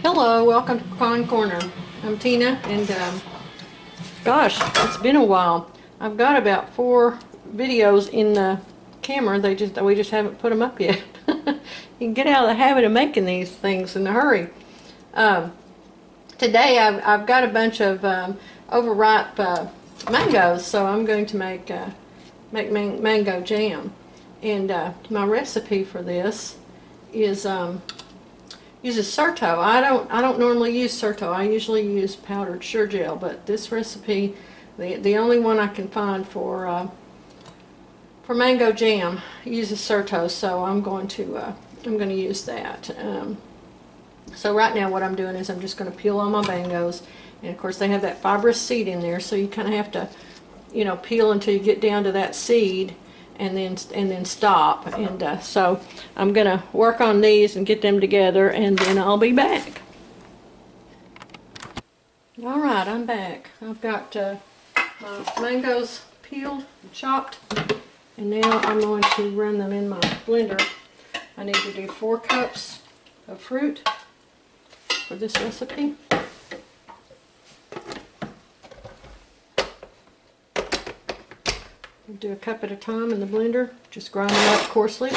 Hello, welcome to Pond Corner. I'm Tina, and gosh, it's been a while. I've got about 4 videos in the camera. We just haven't put them up yet. You can get out of the habit of making these things in a hurry. Today I've got a bunch of overripe mangoes, so I'm going to make mango jam. And my recipe for this is uses Certo. I don't normally use Certo. I usually use powdered Sure-Gel, but this recipe, the only one I can find for mango jam, uses Certo, so I'm going to use that. So right now what I'm doing is I'm just going to peel all my mangoes, and of course they have that fibrous seed in there, so you kind of have to, peel until you get down to that seed, and then stop. And so I'm gonna work on these and get them together, and then I'll be back. All right, I'm back. I've got my mangoes peeled and chopped, and now I'm going to run them in my blender. I need to do 4 cups of fruit for this recipe. Do a cup at a time in the blender, just grind them up coarsely.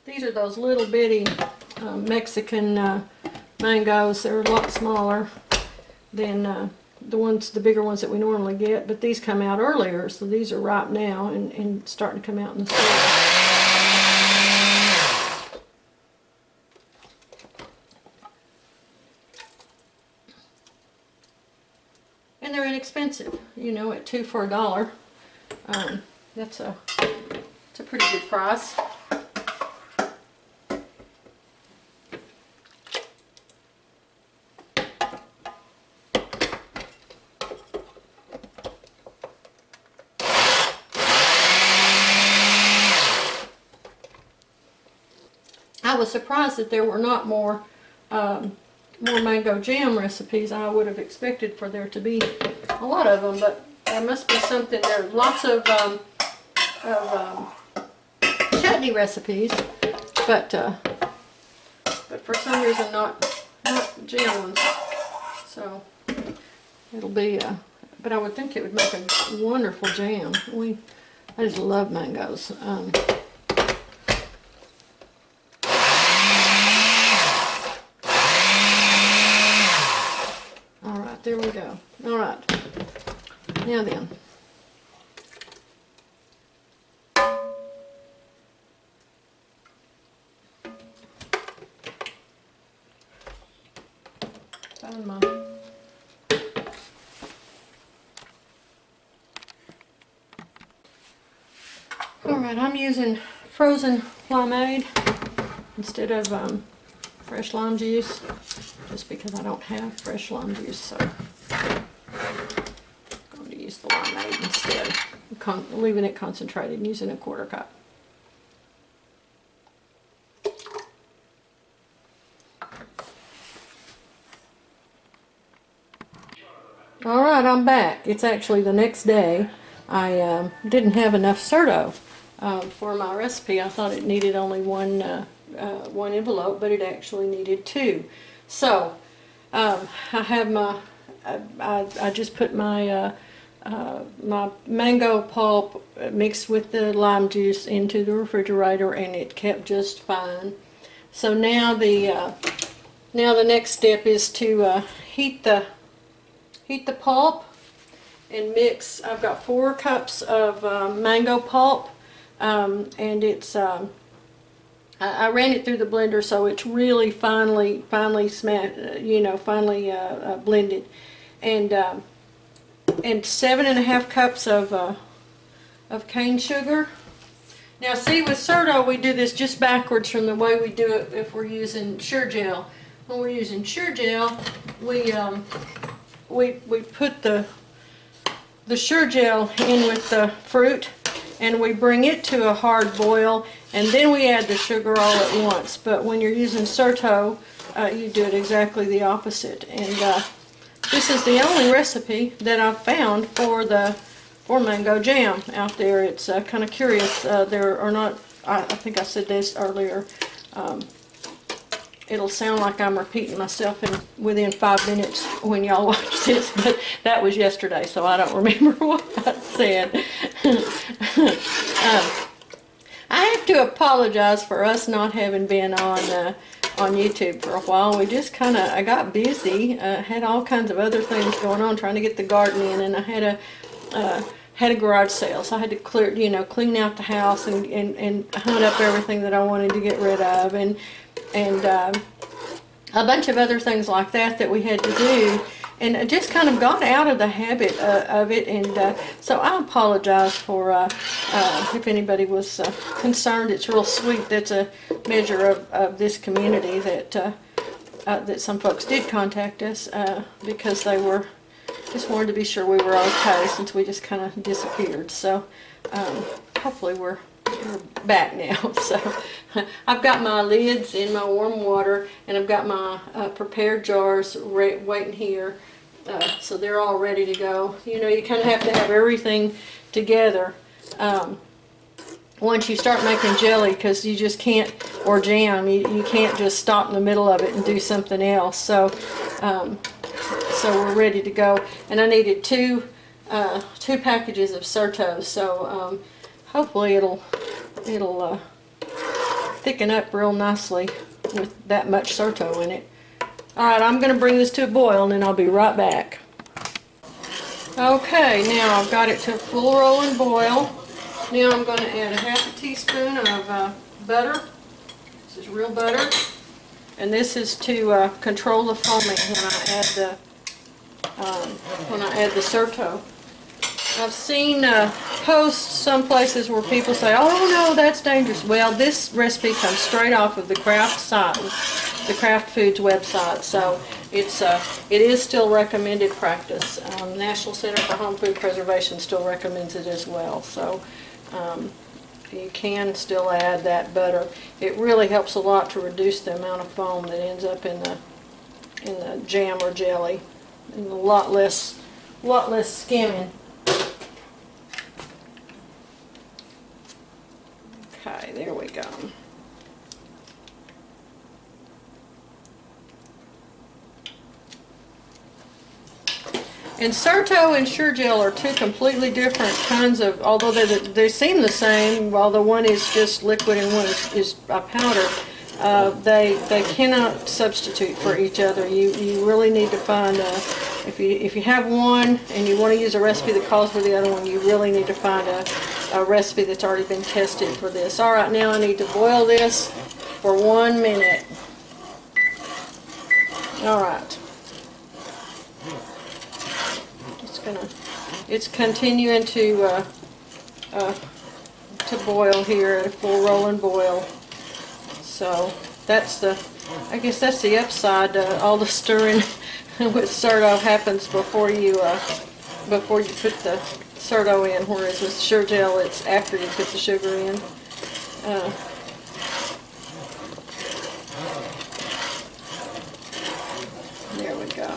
These are those little bitty Mexican mangoes. They're a lot smaller than the bigger ones that we normally get, but these come out earlier, so these are ripe now and starting to come out in the sun. And they're inexpensive, at 2 for $1. It's a pretty good price. I was surprised that there were not more mango jam recipes. I would have expected for there to be a lot of them, but there must be something. There are lots of chutney recipes, but for some reason not jam ones. So it'll be. But I would think it would make a wonderful jam. I just love mangoes. There we go. All right. Now then. Find my. All right. I'm using frozen limeade instead of fresh lime juice, just because I don't have fresh lime juice, so I'm going to use the limeade instead, leaving it concentrated and using a 1/4 cup. Alright, I'm back. It's actually the next day. I didn't have enough Certo for my recipe. I thought it needed only one envelope, but it actually needed 2. So I have I just put my my mango pulp mixed with the lime juice into the refrigerator, and it kept just fine. So now the next step is to heat the pulp and mix. I've got 4 cups of mango pulp, and it's I ran it through the blender, so it's really finely blended, and 7.5 cups of cane sugar. Now, see, with Certo, we do this just backwards from the way we do it if we're using Sure-Gel. When we're using Sure-Gel, we put the Sure-Gel in with the fruit, and we bring it to a hard boil, and then we add the sugar all at once. But when you're using Certo, you do it exactly the opposite. And this is the only recipe that I've found for mango jam out there. It's kind of curious. There are not, I think I said this earlier, it'll sound like I'm repeating myself within 5 minutes when y'all watch this, but that was yesterday, so I don't remember what I said. I have to apologize for us not having been on YouTube for a while. We just I got busy, had all kinds of other things going on, trying to get the garden in, and I had a garage sale, so I had to clean out the house and hunt up everything that I wanted to get rid of, and a bunch of other things like that we had to do, and I just kind of got out of the habit of it, and so I apologize for if anybody was concerned. It's real sweet. That's a measure of this community that some folks did contact us because they just wanted to be sure we were okay since we just kind of disappeared. So hopefully we're back now. So I've got my lids in my warm water, and I've got my prepared jars waiting here, so they're all ready to go. You know, you kind of have to have everything together once you start making jelly, because you just can't, or jam, you can't just stop in the middle of it and do something else. So so we're ready to go, and I needed two packages of Certo, so hopefully it'll thicken up real nicely with that much Certo in it. Alright, I'm going to bring this to a boil, and then I'll be right back. Okay, now I've got it to a full rolling boil. Now I'm going to add a half a teaspoon of butter. This is real butter, and this is to control the foaming when I add the Certo. I've seen posts some places where people say, "Oh no, that's dangerous." Well, this recipe comes straight off of the Kraft site, the Kraft Foods website, so it is still recommended practice. National Center for Home Food Preservation still recommends it as well. So you can still add that butter. It really helps a lot to reduce the amount of foam that ends up in the jam or jelly, and a lot less skimming. Okay, there we go. And Certo and Sure-Gel are two completely different kinds of, although they seem the same, while the one is just liquid and one is a powder, they cannot substitute for each other. You really need to find, if you have one and you want to use a recipe that calls for the other one, you really need to find a recipe that's already been tested for this. Alright, now I need to boil this for 1 minute. Alright. It's continuing to boil here at a full rolling boil. So I guess that's the upside. All the stirring with Certo happens before you put the Certo in, whereas with Sure-Gel it's after you put the sugar in. There we go.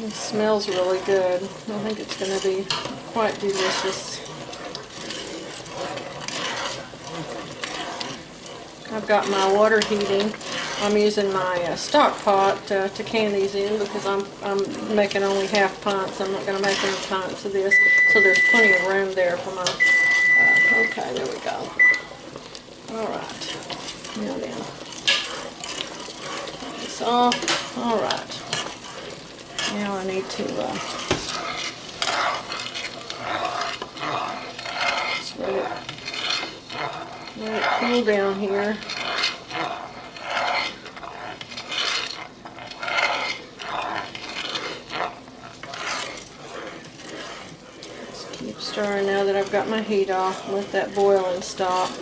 It smells really good. I think it's going to be quite delicious. I've got my water heating. I'm using my stock pot to can these in because I'm making only half pints. I'm not going to make any pints of this, so there's plenty of room there for my. Okay, there we go. All right. Now then, it's off. All right. Now I need to just let it cool down here. Just keep stirring now that I've got my heat off. Let that boil and stop.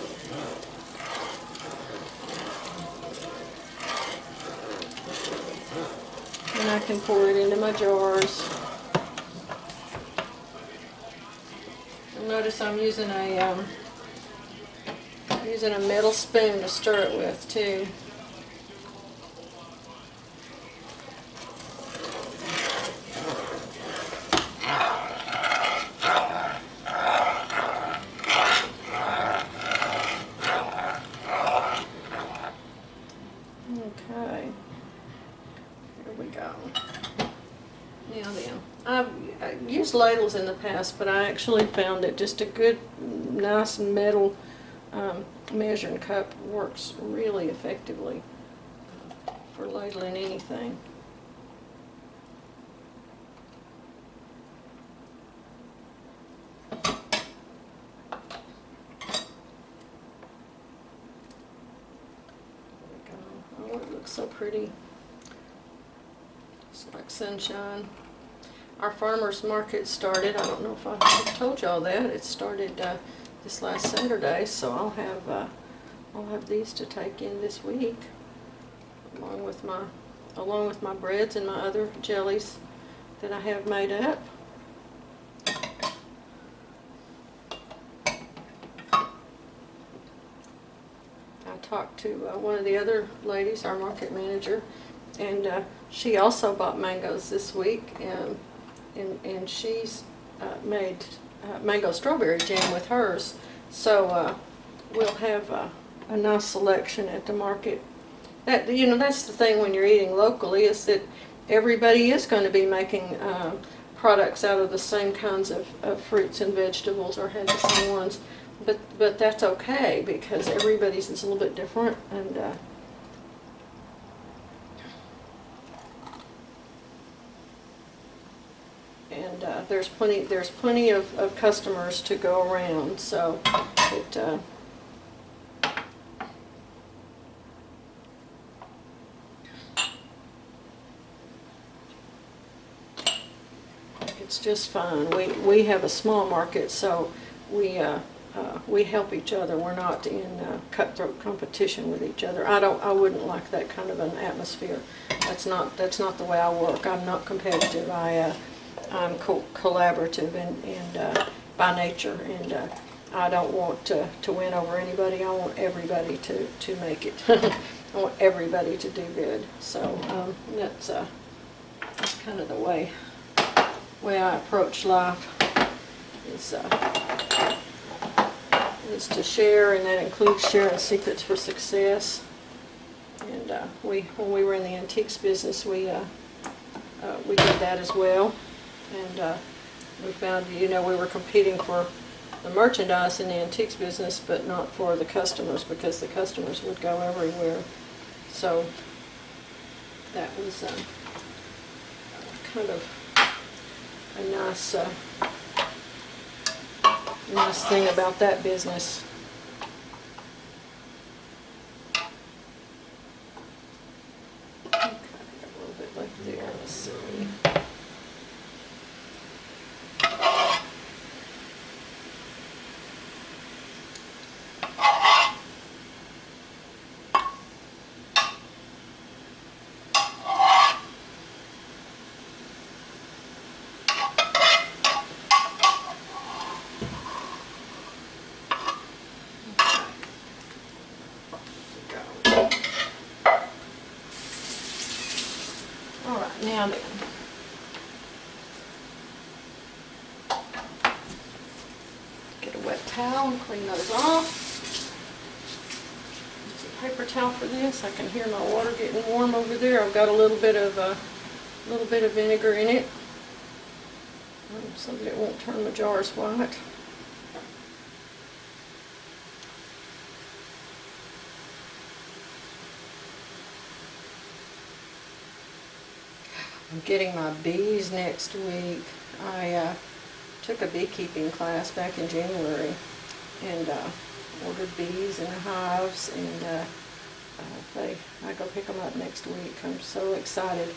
I can pour it into my jars. You'll notice I'm using a metal spoon to stir it with too. Okay, here we go. Now then, I've used ladles in the past, but I actually found that just a good, nice metal measuring cup works really effectively for ladling anything. Oh, it looks so pretty. It's like sunshine. Our farmers market started, I don't know if I've told y'all that, it started this last Saturday, so I'll have these to take in this week, along with my breads and my other jellies that I have made up. I talked to one of the other ladies, our market manager, and she also bought mangoes this week, and she's made mango strawberry jam with hers. So we'll have a nice selection at the market. That, you know, that's the thing when you're eating locally, is that everybody is going to be making products out of the same kinds of fruits and vegetables, or had the same ones. But that's okay, because everybody's is a little bit different, and there's plenty of customers to go around, so it's just fun. We have a small market, so we help each other. We're not in cutthroat competition with each other. I wouldn't like that kind of an atmosphere. That's not the way I work. I'm not competitive. I'm collaborative and by nature, and I don't want to win over anybody. I want everybody to make it. I want everybody to do good. So that's kind of the way I approach life. Is to share, and that includes sharing secrets for success. And when we were in the antiques business, we did that as well. And we found, you know, we were competing for the merchandise in the antiques business, but not for the customers, because the customers would go everywhere. So that was kind of a nice thing about that business. Okay, got a little bit left there. Let's see. Now then, get a wet towel and clean those off. Use a paper towel for this. I can hear my water getting warm over there. I've got a little bit of vinegar in it, so that it won't turn my jars white. I'm getting my bees next week. I took a beekeeping class back in January, and ordered bees and hives, and I go pick them up next week. I'm so excited. A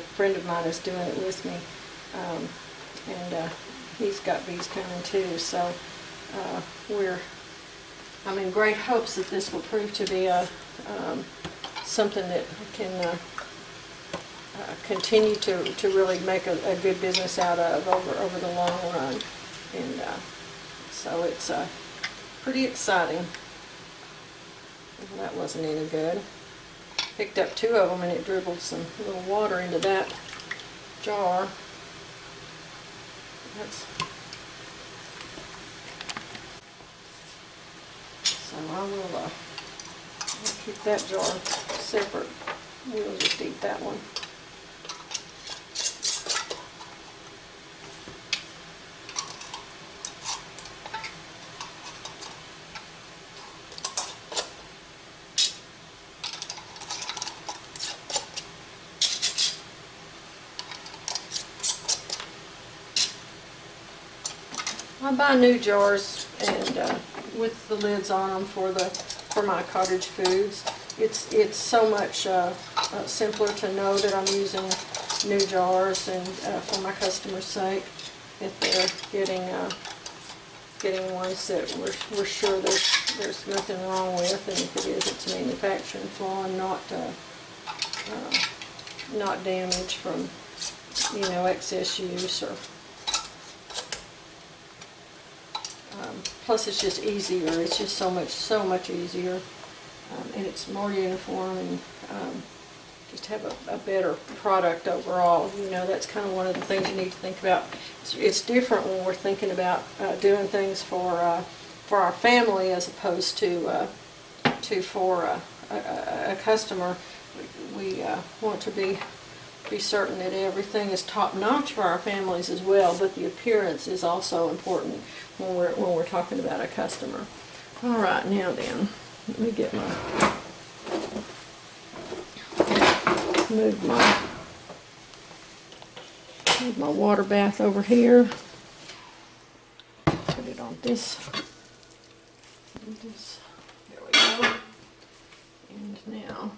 friend of mine is doing it with me, and he's got bees coming too. So I'm in great hopes that this will prove to be something that can continue to really make a good business out of over the long run. And so it's pretty exciting. Well, that wasn't any good. Picked up 2 of them and it dribbled some little water into that jar. So I'll keep that jar separate. We'll just eat that one. I buy new jars and with the lids on them for my cottage foods. It's so much simpler to know that I'm using new jars, and for my customers' sake, if they're getting ones that we're sure there's nothing wrong with, and if it is, it's manufacturing flaw and not damage from excess use or. Plus, it's just easier. It's just so much easier, and it's more uniform, and just have a better product overall. That's kind of one of the things you need to think about. It's different when we're thinking about doing things for our family as opposed to for a customer. We want to be certain that everything is top-notch for our families as well, but the appearance is also important when we're talking about a customer. All right, now then, let me get move my water bath over here. Put it on this. There we go. And now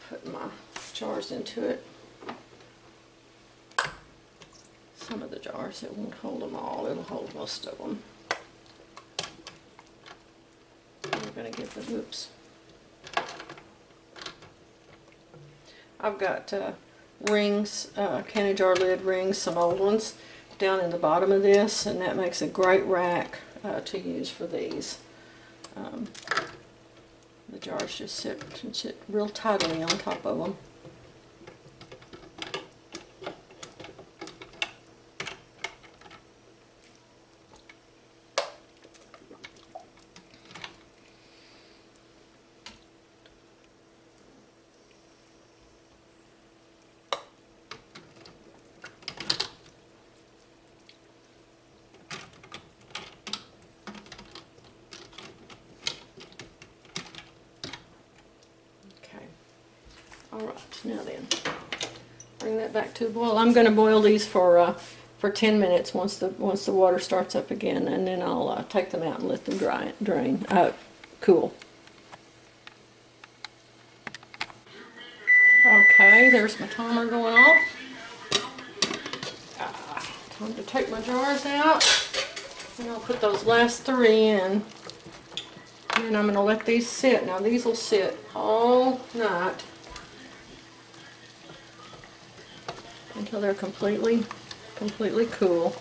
put my jars into it. Some of the jars, it won't hold them all, it'll hold most of them. We're going to get the oops. I've got rings, candy jar lid rings, some old ones down in the bottom of this, and that makes a great rack to use for these. The jars just sit real tightly on top of them. Alright, now then, bring that back to the boil. I'm going to boil these for 10 minutes once the water starts up again, and then I'll take them out and let them cool. Okay, there's my timer going off. Time to take my jars out, and I'll put those last 3 in. And I'm going to let these sit. Now these will sit all night until they're completely cool.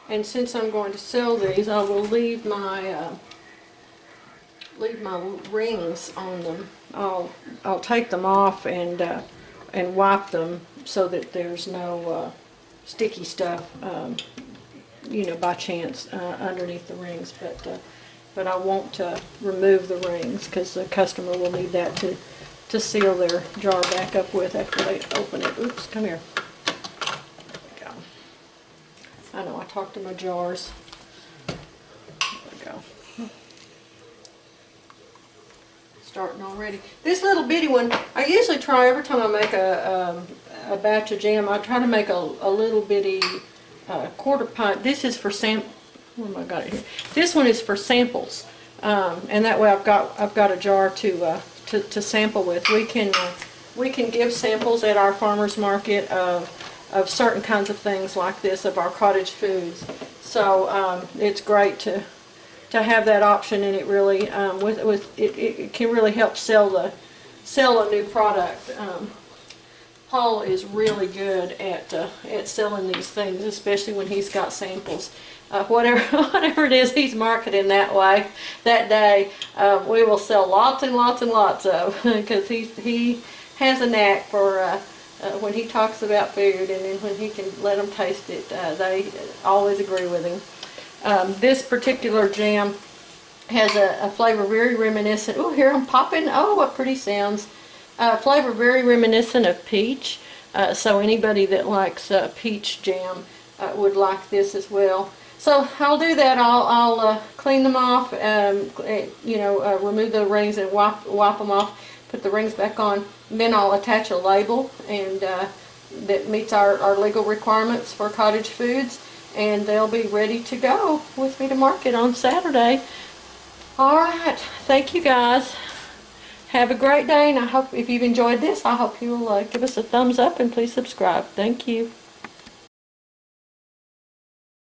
And since I'm going to sell these, I will leave my rings on them. I'll take them off and wipe them so that there's no sticky stuff, by chance underneath the rings. But I won't remove the rings because the customer will need that to seal their jar back up with after they open it. Oops, come here. There we go. I know, I talked to my jars. There we go. Starting already. This little bitty one, I usually try every time I make a batch of jam, I try to make a little bitty quarter pint. This is for where have I got it here? This one is for samples, and that way I've got a jar to sample with. We can give samples at our farmers market of certain kinds of things like this, of our cottage foods. So it's great to have that option, and it really it can really help sell a new product. Paul is really good at selling these things, especially when he's got samples. Whatever it is he's marketing that way that day, we will sell lots and lots and lots of, because he has a knack for when he talks about food, and then when he can let them taste it, they always agree with him. This particular jam has a flavor very reminiscent. Oh, here I'm popping. Oh, what pretty sounds. Flavor very reminiscent of peach. So anybody that likes peach jam would like this as well. So I'll do that. I'll clean them off, remove the rings and wipe them off, put the rings back on, and then I'll attach a label and that meets our legal requirements for cottage foods, and they'll be ready to go with me to market on Saturday. Alright, thank you guys. Have a great day, and I hope if you've enjoyed this, I hope you will give us a thumbs up and please subscribe. Thank you.